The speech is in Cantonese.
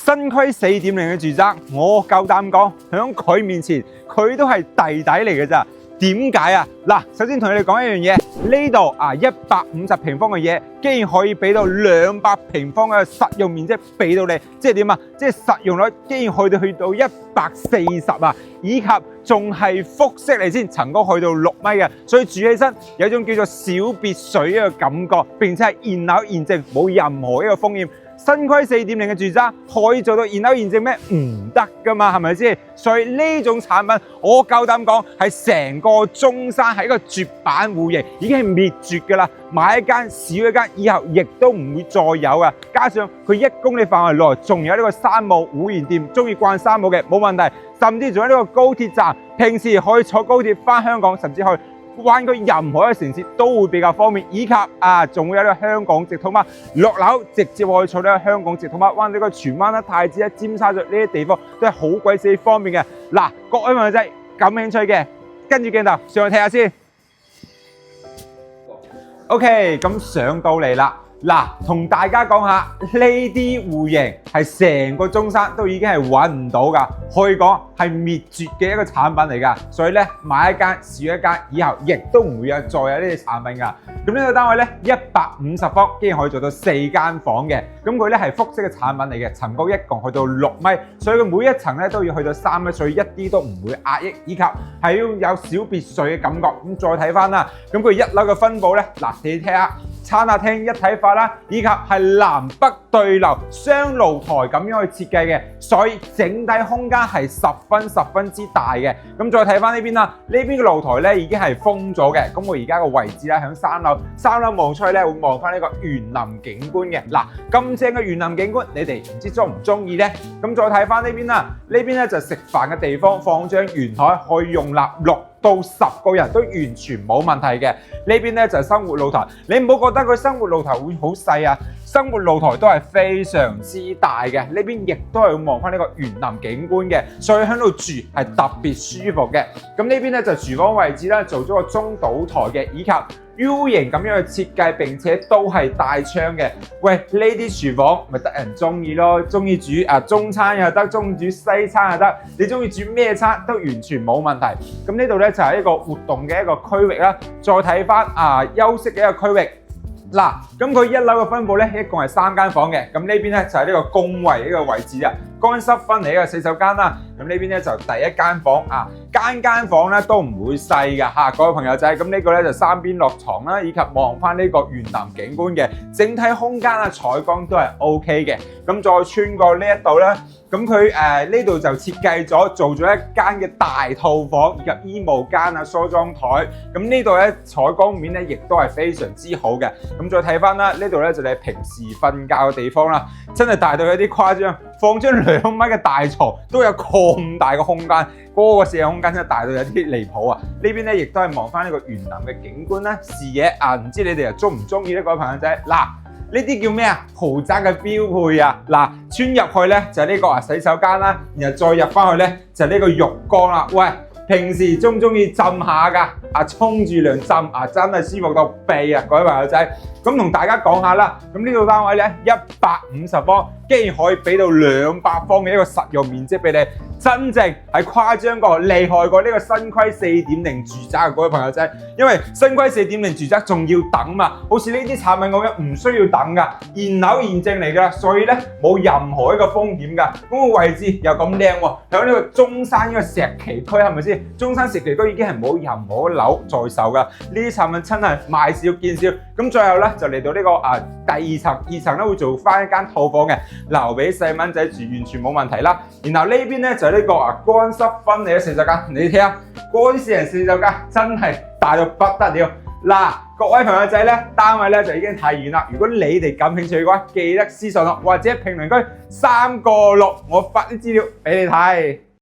新區4.0嘅住宅，我夠膽講，喺佢面前，佢都係弟弟嚟嘅咋。點解啊？嗱，首先同你哋講一樣嘢，呢度150平方嘅嘢，竟然可以俾到200平方嘅實用面積俾到你，即係點啊？即係實用率竟然去到140啊，以及仲係複式嚟先，層高去到6米嘅，所以住起身有一種叫做小別墅嘅感覺，並且係現樓現證，冇任何一個風險。新區4.0嘅住宅可以做到現樓現證咩？唔得噶嘛，係咪先？所以呢種產品，我夠膽講係成個中山係一個絕版戶型，已經係滅絕噶啦。買一間少一間，以後亦都唔會再有啊！加上佢1公里範圍內仲有呢個山姆會員店，中意逛山姆嘅冇問題，甚至仲有呢個高鐵站，平時可以坐高鐵返香港，甚至去灣區任何一個城市都會比較方便，以及仲會有呢個香港直通巴，落樓直接可以坐呢個香港直通巴，灣呢個荃灣啦、太子啦、尖沙咀呢啲地方都係好鬼死方便嘅。嗱，各位朋友仔感興趣嘅，跟住鏡頭上去睇下先。OK， 咁上到嚟啦。嗱，同大家講下呢啲戶型係成個中山都已經係揾唔到㗎，可以講係滅絕嘅一個產品嚟㗎。所以咧，買一間少一間，以後亦都唔會有再有呢啲產品㗎。咁呢個單位咧150方，竟然可以做到4間房嘅。咁佢咧係複式嘅產品嚟嘅，層高一共去到6米，所以佢每一層咧都要去到3米，所以一啲都唔會壓抑，以及係要有小別墅嘅感覺。咁再睇翻啦，咁佢1樓嘅分佈咧，嗱，你睇下。餐客廳一體化啦，以及係南北對流雙露台咁樣去設計嘅，所以整體空間係十分之大嘅。咁再睇翻呢邊啦，呢邊嘅露台咧已經係封咗嘅。咁我而家個位置咧喺3樓望出去咧會望翻呢個園林景觀嘅。嗱，咁正嘅園林景觀，你哋唔知中唔中意咧？咁再睇翻呢邊啦，呢邊咧就食飯嘅地方，放張圓台可以容納6到10個人都完全冇問題嘅。呢邊咧就係生活露台，你唔好覺得佢生活露台會好細啊，生活露台都係非常之大嘅。呢邊亦都係望翻呢個園林景觀嘅，所以喺度住係特別舒服嘅。咁呢邊咧就廚房位置啦，做咗個中島台嘅，以及 U 型咁樣嘅設計，並且都係帶窗嘅。喂，呢啲廚房咪得人中意咯，中意煮中餐又得，中意煮西餐又得，你中意煮咩餐都完全冇問題。咁呢度咧就係一個活動嘅一個區域啦。再睇翻休息嘅一個區域。嗱，咁佢1樓嘅分佈咧，一共係3間房嘅。咁呢邊咧就係呢個公衞呢個位置啊，乾濕分離嘅洗手間啦。咁呢邊咧就第一間房間房咧都唔會細㗎嚇，各位朋友仔。咁呢個咧就3邊落床啦，以及望翻呢個園林景觀嘅整體空間採光都係 OK 嘅。咁再穿過呢一度咧，咁佢呢度就設計咗做咗一間嘅大套房，以及衣帽間梳妝台。咁呢度咧採光面咧亦都係非常之好嘅。咁再睇翻啦，呢度咧就你平時瞓覺嘅地方啦，真係大到有啲誇張，放張2米嘅大床都有咁大嘅空間，嗰個射空間真係大到有啲離譜啊！呢邊咧亦都係望翻呢個園林嘅景觀啦，視野唔知你哋又中唔中意呢？各位朋友仔，嗱，呢啲叫咩啊？豪宅嘅標配啊！嗱，穿入去咧就係呢個洗手間啦，然後再入翻去咧就係呢個浴缸啦。喂！平時中唔中意浸下㗎？沖住涼浸真係舒服到痹啊！各位朋友仔，咁同大家講下啦。咁呢套單位咧150方，竟然可以俾到200方嘅一個實用面積俾你，真正係誇張過、厲害過呢個新區4.0住宅嘅各位朋友仔。因為新區4.0住宅仲要等嘛，好似呢啲產品咁樣唔需要等㗎，現樓現證嚟㗎，所以咧冇任何一個風險㗎。咁個位置又咁靚喎，喺呢個中山呢個石岐區係咪先？中山石岐區已經係冇任何樓在售㗎，呢啲產品真係賣少見少。咁最後咧就嚟到呢個第二層，2層咧會做翻一間套房嘅，留俾細蚊仔住完全冇問題啦。然後呢邊咧就係呢個乾濕分離嘅洗手間，你睇下嗰啲私人洗手間真係大到不得了。嗱，各位朋友仔咧，單位咧就已經睇完啦。如果你哋感興趣嘅話，記得私信我或者評論區3個6，我發啲資料俾你睇。